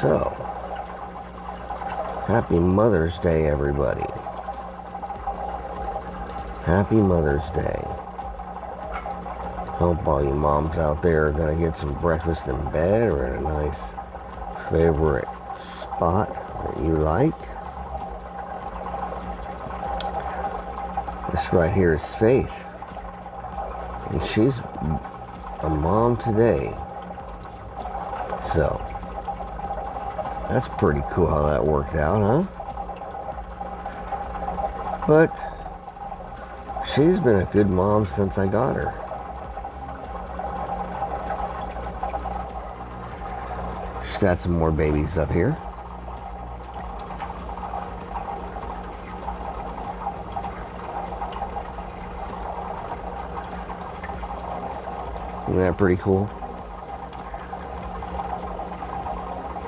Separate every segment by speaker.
Speaker 1: So, happy Mother's Day, everybody. Happy Mother's Day. Hope all you moms out there are going to get some breakfast in bed or in a nice favorite spot that you like. This right here is Faith. And she's a mom today. So, that's pretty cool how that worked out, huh? But she's been a good mom since I got her. She's got some more babies up here. Isn't that pretty cool?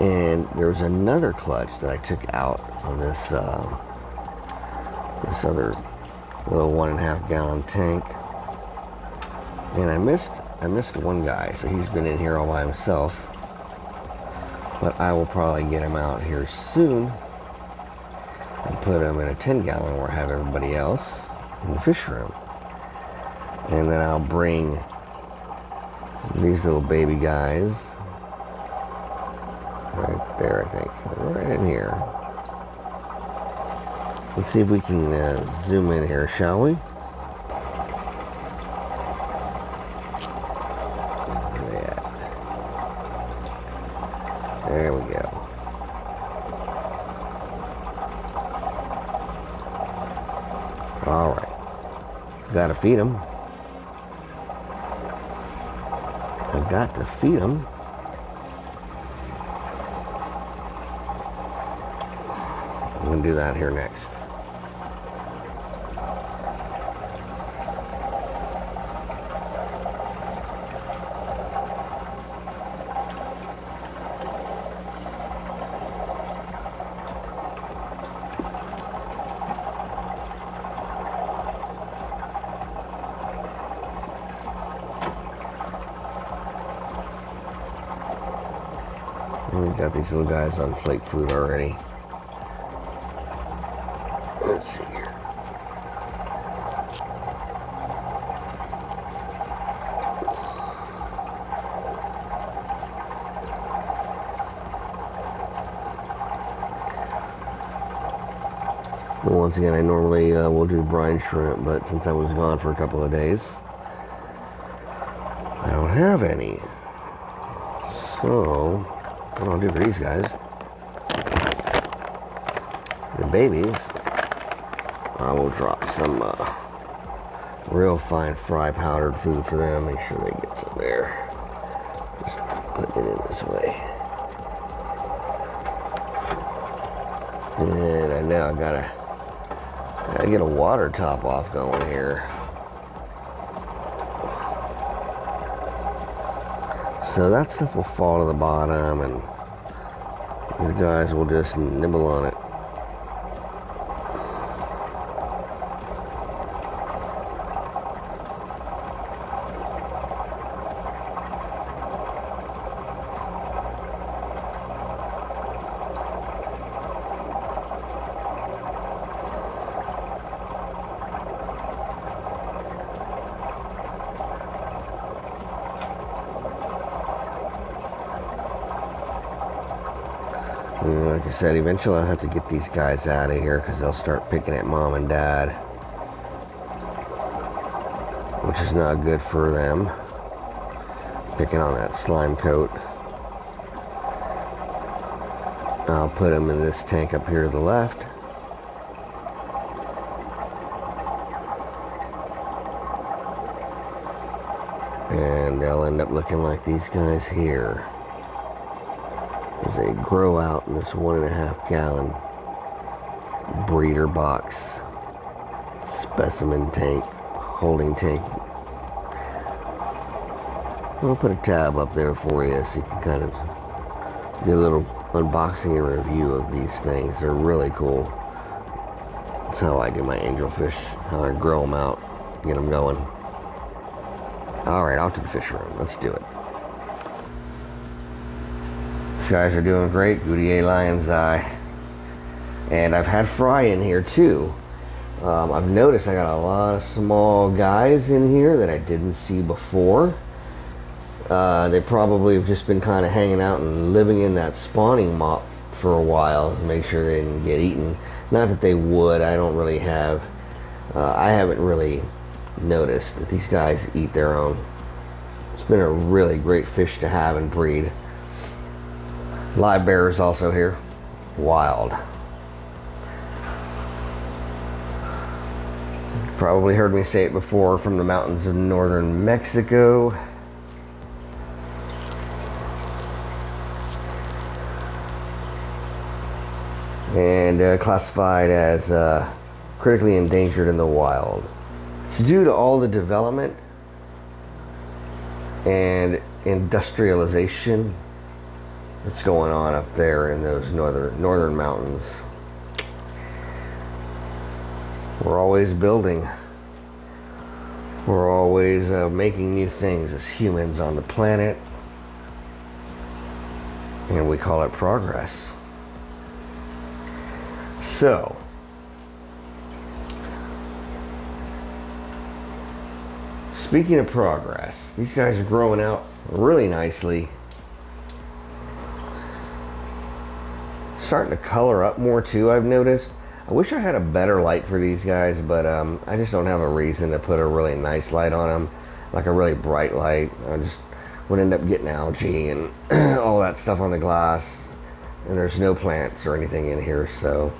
Speaker 1: And there was another clutch that I took out on this this other little 1.5 gallon tank, and I missed one guy, so he's been in here all by himself. But I will probably get him out here soon and put him in a 10 gallon where I have everybody else in the fish room, and then I'll bring these little baby guys right there, I think, right in here. Let's see if we can zoom in here, shall we? Yeah. There we go. All right. Gotta feed them. I've got to feed them. I'm going to do that here next. We've got these little guys on flake food already. Let's see here. Well, once again, I normally will do brine shrimp, but since I was gone for a couple of days, I don't have any. So, what I'll do for these guys, the babies, I will drop some real fine fry powdered food for them. Make sure they get some there. Just put it in this way. And I know I gotta get a water top off going here. So that stuff will fall to the bottom, and these guys will just nibble on it. And like I said, eventually I'll have to get these guys out of here because they'll start picking at mom and dad, which is not good for them. Picking on that slime coat. I'll put them in this tank up here to the left. And they'll end up looking like these guys here as they grow out in this 1.5 gallon breeder box specimen tank, holding tank. I'll put a tab up there for you so you can kind of get a little unboxing and review of these things. They're really cool. That's how I do my angelfish, how I grow them out, get them going. All right, off to the fish room. Let's do it. These guys are doing great. Goudier Lion's Eye. And I've had fry in here too. I've noticed I got a lot of small guys in here that I didn't see before. They probably have just been kind of hanging out and living in that spawning mop for a while to make sure they didn't get eaten. Not that they would. I don't really have. I haven't really noticed that these guys eat their own. It's been a really great fish to have and breed. Live bearers also here. Wild. Probably heard me say it before, from the mountains of northern Mexico. And classified as critically endangered in the wild. It's due to all the development and industrialization that's going on up there in those northern mountains. We're always building. We're always making new things as humans on the planet. And we call it progress. So, speaking of progress, these guys are growing out really nicely. Starting to color up more too, I've noticed. I wish I had a better light for these guys, but I just don't have a reason to put a really nice light on them, like a really bright light. I just would end up getting algae and all that stuff on the glass, and there's no plants or anything in here, so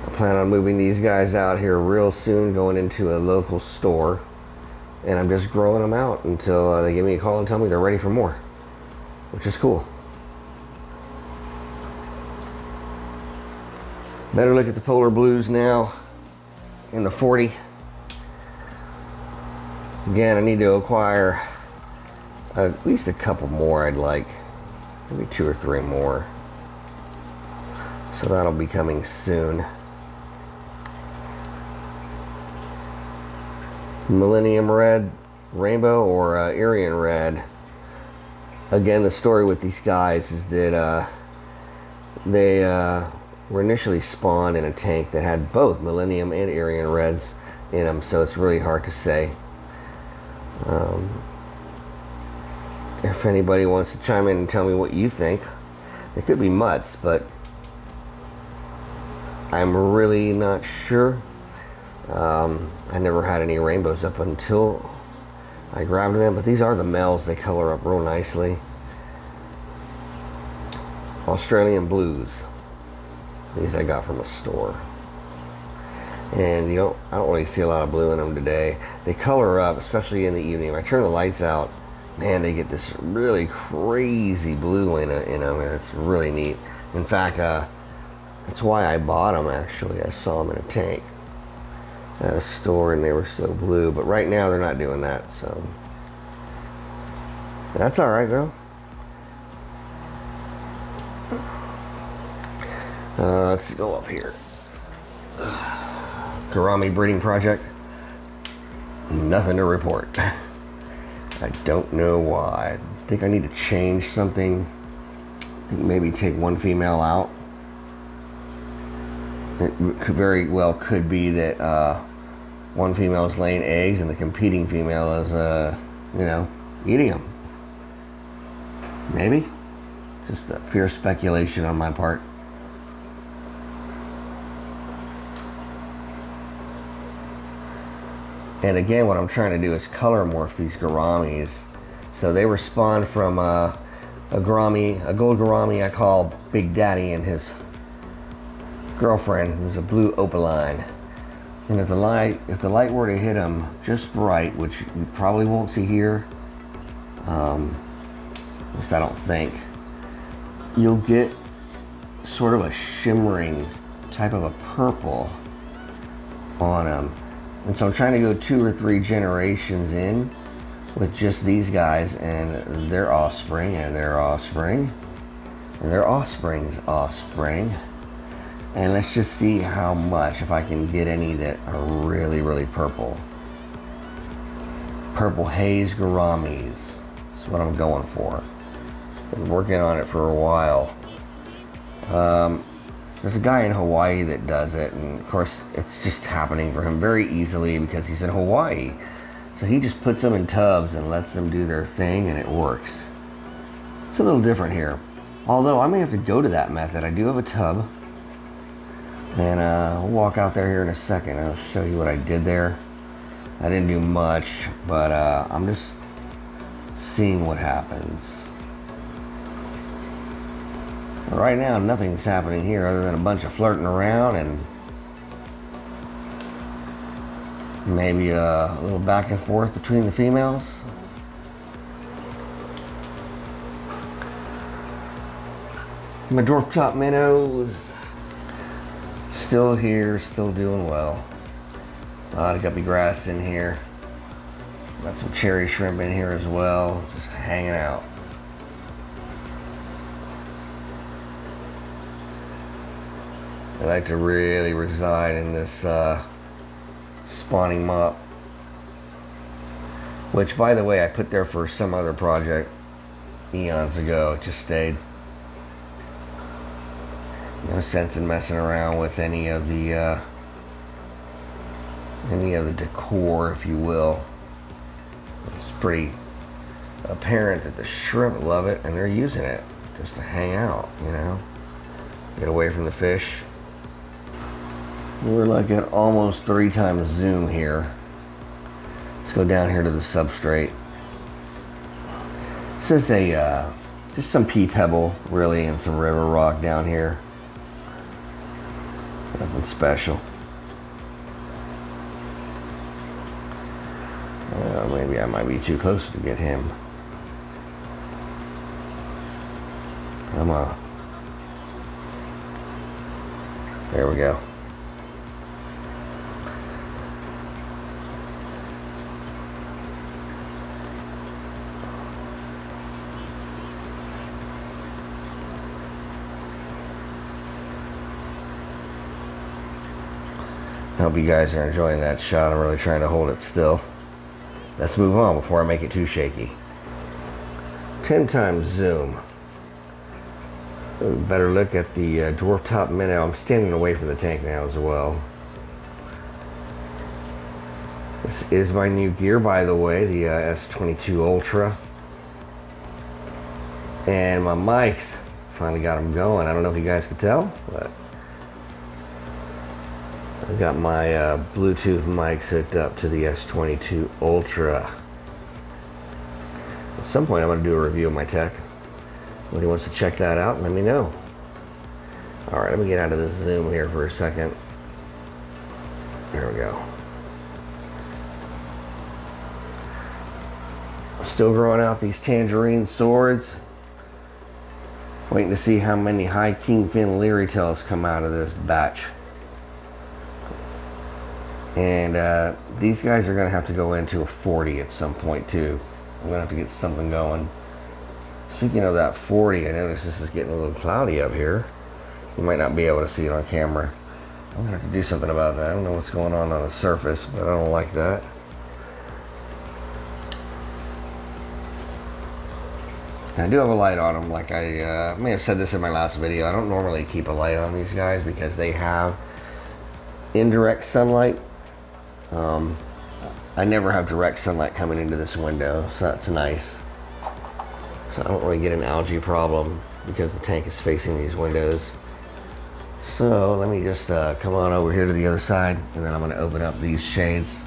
Speaker 1: I plan on moving these guys out here real soon, going into a local store, and I'm just growing them out until they give me a call and tell me they're ready for more, which is cool. Better look at the polar blues now in the 40. Again, I need to acquire at least a couple more. I'd like maybe 2 or 3 more. So that'll be coming soon. Millennium Red Rainbow or Aryan Red. Again, the story with these guys is that they were initially spawned in a tank that had both Millennium and Aryan Reds in them, so it's really hard to say. If anybody wants to chime in and tell me what you think, it could be mutts, but I'm really not sure. I never had any rainbows up until I grabbed them, but these are the males. They color up real nicely. Australian blues. These I got from a store. And I don't really see a lot of blue in them today. They color up, especially in the evening. When I turn the lights out, man, they get this really crazy blue in them, and it's really neat. In fact, that's why I bought them, actually. I saw them in a tank at a store, and they were so blue. But right now, they're not doing that, so that's all right, though. Let's go up here. Gourami breeding project. Nothing to report. I don't know why. I think I need to change something. I think maybe take one female out. It very well could be that one female is laying eggs and the competing female is, eating them. Maybe. Just a pure speculation on my part. And again, what I'm trying to do is color morph these gouramis. So they were spawned from a gold gourami I call Big Daddy and his girlfriend, who's a blue opaline. And if the light were to hit them just right, which you probably won't see here, at least I don't think, you'll get sort of a shimmering type of a purple on them. And so I'm trying to go 2 or 3 generations in with just these guys and their offspring and their offspring and their offspring's offspring. And let's just see how much, if I can get any that are really, really purple. Purple haze gouramis. That's what I'm going for. Been working on it for a while. There's a guy in Hawaii that does it, and of course it's just happening for him very easily because he's in Hawaii. So he just puts them in tubs and lets them do their thing, and it works. It's a little different here. Although I may have to go to that method. I do have a tub. And we'll walk out there here in a second. I'll show you what I did there. I didn't do much, but I'm just seeing what happens. Right now, nothing's happening here other than a bunch of flirting around and maybe a little back and forth between the females. My dwarf top minnows still here, still doing well. A lot of guppy grass in here. Got some cherry shrimp in here as well, just hanging out. I like to really reside in this spawning mop, which, by the way, I put there for some other project eons ago. It just stayed. No sense in messing around with any of the decor, if you will. It's pretty apparent that the shrimp love it and they're using it just to hang out, you know, get away from the fish. We're like at almost 3 times zoom here. Let's go down here to the substrate. This is a just some pea pebble, really, and some river rock down here. Nothing special. Maybe I might be too close to get him. There we go. I hope you guys are enjoying that shot. I'm really trying to hold it still. Let's move on before I make it too shaky. 10 times zoom. Better look at the dwarf top minnow. I'm standing away from the tank now as well. This is my new gear, by the way, the S22 Ultra. And my mics, finally got them going. I don't know if you guys could tell, but I've got my Bluetooth mics hooked up to the S22 Ultra. At some point I'm going to do a review of my tech. Anybody wants to check that out, let me know. Alright, let me get out of this zoom here for a second. There we go. I'm still growing out these tangerine swords. Waiting to see how many high kingfin leery tails come out of this batch. And these guys are going to have to go into a 40 at some point too. I'm going to have to get something going. Speaking of that 40, I notice this is getting a little cloudy up here. You might not be able to see it on camera. I'm going to have to do something about that. I don't know what's going on the surface, but I don't like that. I do have a light on them, like I may have said this in my last video. I don't normally keep a light on these guys because they have indirect sunlight. I never have direct sunlight coming into this window, so that's nice. So I don't really get an algae problem because the tank is facing these windows. So let me just come on over here to the other side, and then I'm going to open up these shades.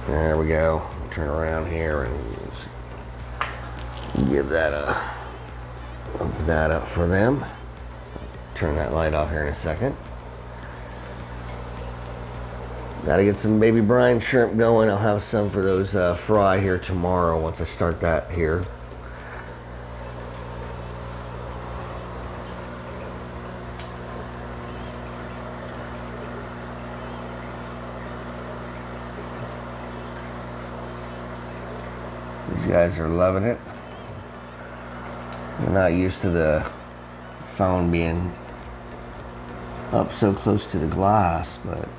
Speaker 1: There we go. Turn around here and give that open that up for them. Turn that light off here in a second. Gotta get some baby brine shrimp going. I'll have some for those fry here tomorrow once I start that here. These guys are loving it. They're not used to the phone being up so close to the glass, but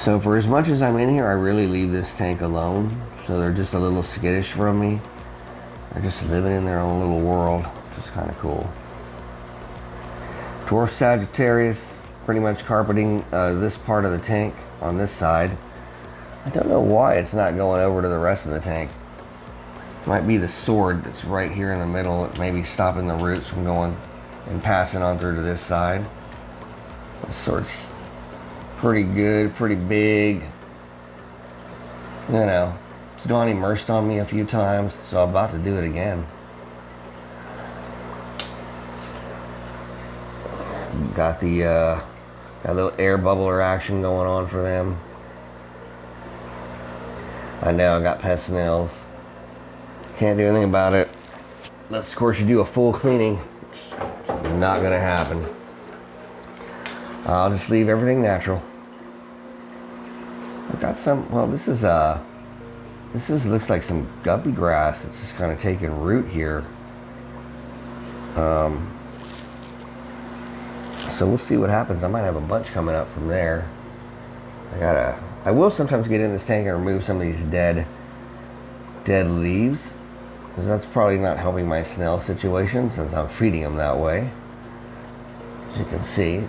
Speaker 1: So for as much as I'm in here, I really leave this tank alone. So they're just a little skittish from me. They're just living in their own little world, which is kind of cool. Dwarf Sagittarius, pretty much carpeting this part of the tank on this side. I don't know why it's not going over to the rest of the tank. Might be the sword that's right here in the middle. It may be stopping the roots from going and passing on through to this side. The sword's pretty good, pretty big. You know, it's gone immersed on me a few times, so I'm about to do it again. Got the got a little air bubbler action going on for them. I know I got pest snails. Can't do anything about it. Unless, of course, you do a full cleaning. It's not gonna happen. I'll just leave everything natural. I've got some, well, this is looks like some guppy grass. It's just kind of taking root here. So we'll see what happens. I might have a bunch coming up from there. I will sometimes get in this tank and remove some of these dead leaves, because that's probably not helping my snail situation since I'm feeding them that way, as you can see.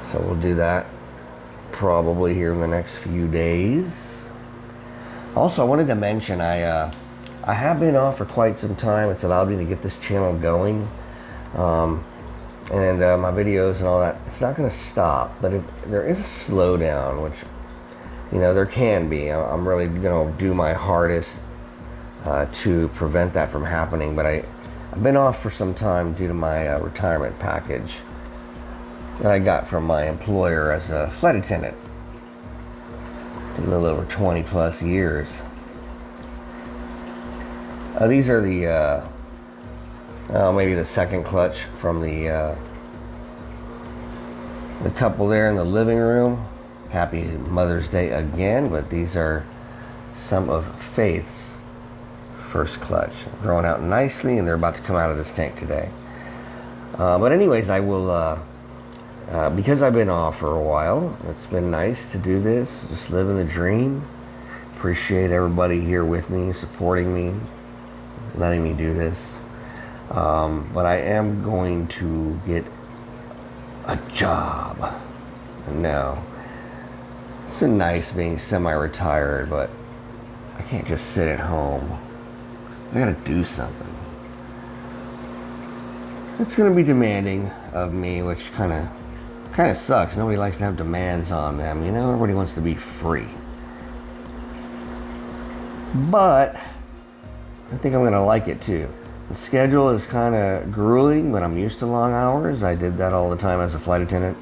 Speaker 1: So we'll do that probably here in the next few days. Also, I wanted to mention I have been off for quite some time. It's allowed me to get this channel going, and my videos and all that. It's not going to stop, but there is a slowdown, which, you know, there can be. I'm really going to do my hardest to prevent that from happening. But I've been off for some time due to my retirement package that I got from my employer as a flight attendant. A little over 20 plus years. These are the maybe the second clutch from the couple there in the living room. Happy Mother's Day again, but these are some of Faith's first clutch. Growing out nicely, and they're about to come out of this tank today. But anyways, I will, because I've been off for a while, it's been nice to do this, just living the dream. Appreciate everybody here with me, supporting me, letting me do this. But I am going to get a job. No. It's been nice being semi-retired, but I can't just sit at home. I gotta do something. It's gonna be demanding of me, which kind of sucks. Nobody likes to have demands on them, you know? Everybody wants to be free. But I think I'm gonna like it too. The schedule is kind of grueling, but I'm used to long hours. I did that all the time as a flight attendant.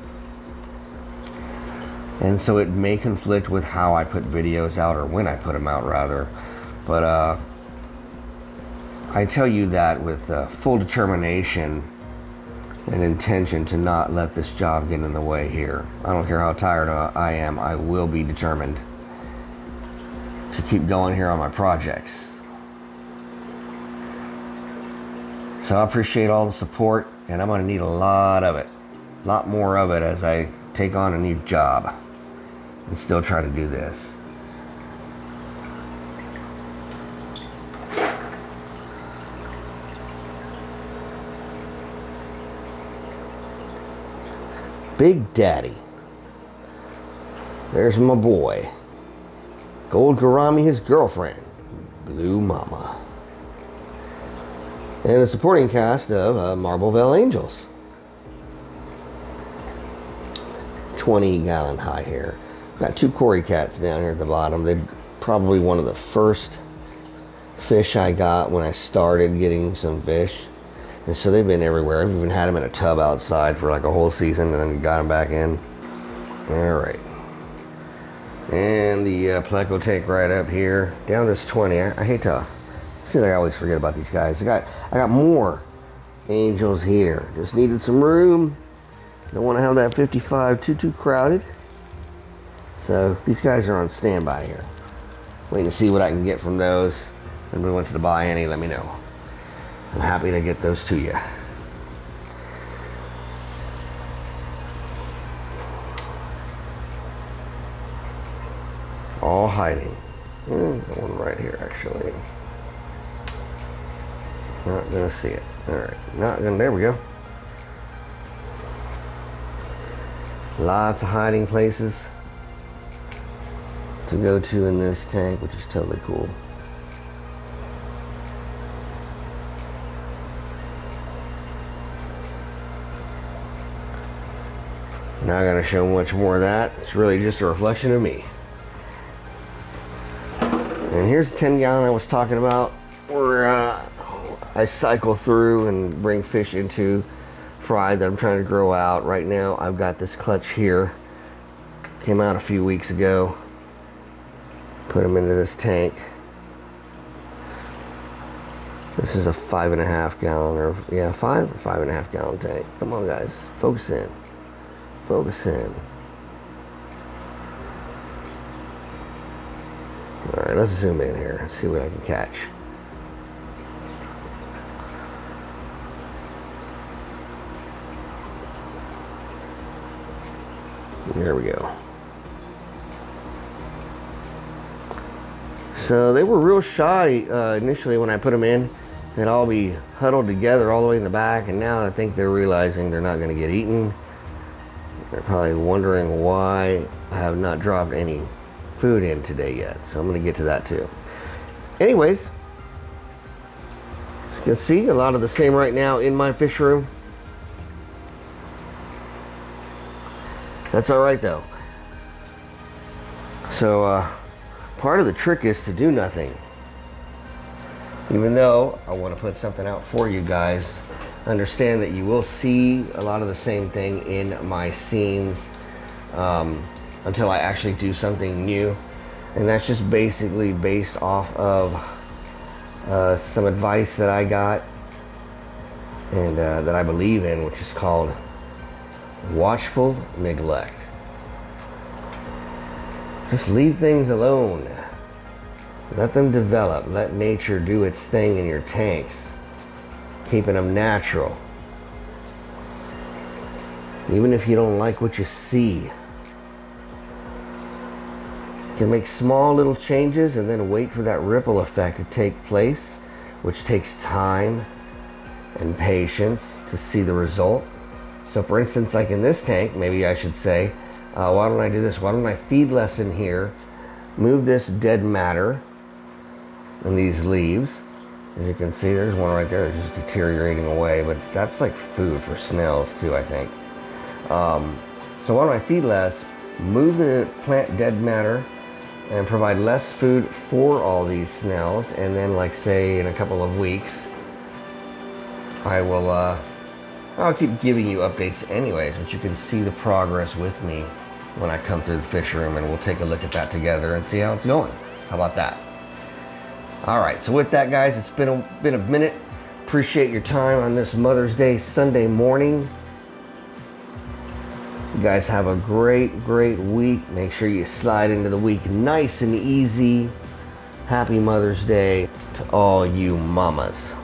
Speaker 1: And so it may conflict with how I put videos out, or when I put them out rather. But I tell you that with full determination and intention to not let this job get in the way here. I don't care how tired I am, I will be determined to keep going here on my projects. So I appreciate all the support, and I'm going to need a lot of it. A lot more of it as I take on a new job and still try to do this. Big Daddy. There's my boy. Gold Gourami, his girlfriend. Blue Mama. And the supporting cast of Marbleville Angels. 20-gallon high here. Got two Cory cats down here at the bottom. They're probably one of the first fish I got when I started getting some fish. And so they've been everywhere. I've even had them in a tub outside for like a whole season, and then got them back in. All right. And the Pleco Tank right up here. Down this 20. I hate to... Seems like I always forget about these guys. I got more angels here. Just needed some room. Don't want to have that 55 too crowded. So these guys are on standby here. Waiting to see what I can get from those. If anybody wants to buy any, let me know. I'm happy to get those to you. all hiding. One right here, actually. Not gonna see it. All right, not gonna. There we go. Lots of hiding places to go to in this tank, which is totally cool. Not gonna show much more of that. It's really just a reflection of me. And here's the 10-gallon I was talking about, where I cycle through and bring fish into fry that I'm trying to grow out. Right now I've got this clutch here. Came out a few weeks ago. Put them into this tank. This is a 5.5 gallon, or yeah, 5.5 gallon tank. Come on guys, focus in. Focus in. All right, let's zoom in here. See what I can catch. There we go. So they were real shy initially when I put them in. They'd all be huddled together all the way in the back, and now I think they're realizing they're not going to get eaten. They're probably wondering why I have not dropped any food in today yet. So I'm going to get to that too. Anyways, as you can see, a lot of the same right now in my fish room. That's all right though. So part of the trick is to do nothing. Even though I want to put something out for you guys, understand that you will see a lot of the same thing in my scenes until I actually do something new. And that's just basically based off of some advice that I got and that I believe in, which is called watchful neglect. Just leave things alone. Let them develop. Let nature do its thing in your tanks, keeping them natural. Even if you don't like what you see, you can make small little changes and then wait for that ripple effect to take place, which takes time and patience to see the result. So for instance, like in this tank, maybe I should say, why don't I do this? Why don't I feed less in here, move this dead matter and these leaves. As you can see, there's one right there that's just deteriorating away, but that's like food for snails too, I think. So why don't I feed less, move the plant dead matter, and provide less food for all these snails, and then like say in a couple of weeks, I'll keep giving you updates anyways, but you can see the progress with me when I come through the fish room, and we'll take a look at that together and see how it's going. How about that? All right, so with that, guys, it's been a minute. Appreciate your time on this Mother's Day Sunday morning. You guys have a great week. Make sure you slide into the week nice and easy. Happy Mother's Day to all you mamas.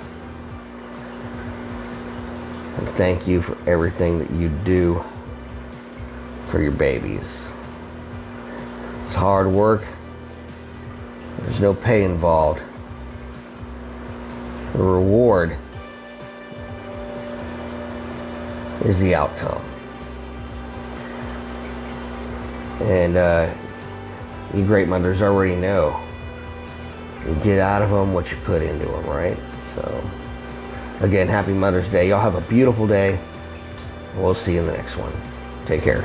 Speaker 1: And thank you for everything that you do for your babies. It's hard work. There's no pay involved. The reward is the outcome. And you great mothers already know. You get out of them what you put into them, right? So, again, happy Mother's Day. Y'all have a beautiful day. We'll see you in the next one. Take care.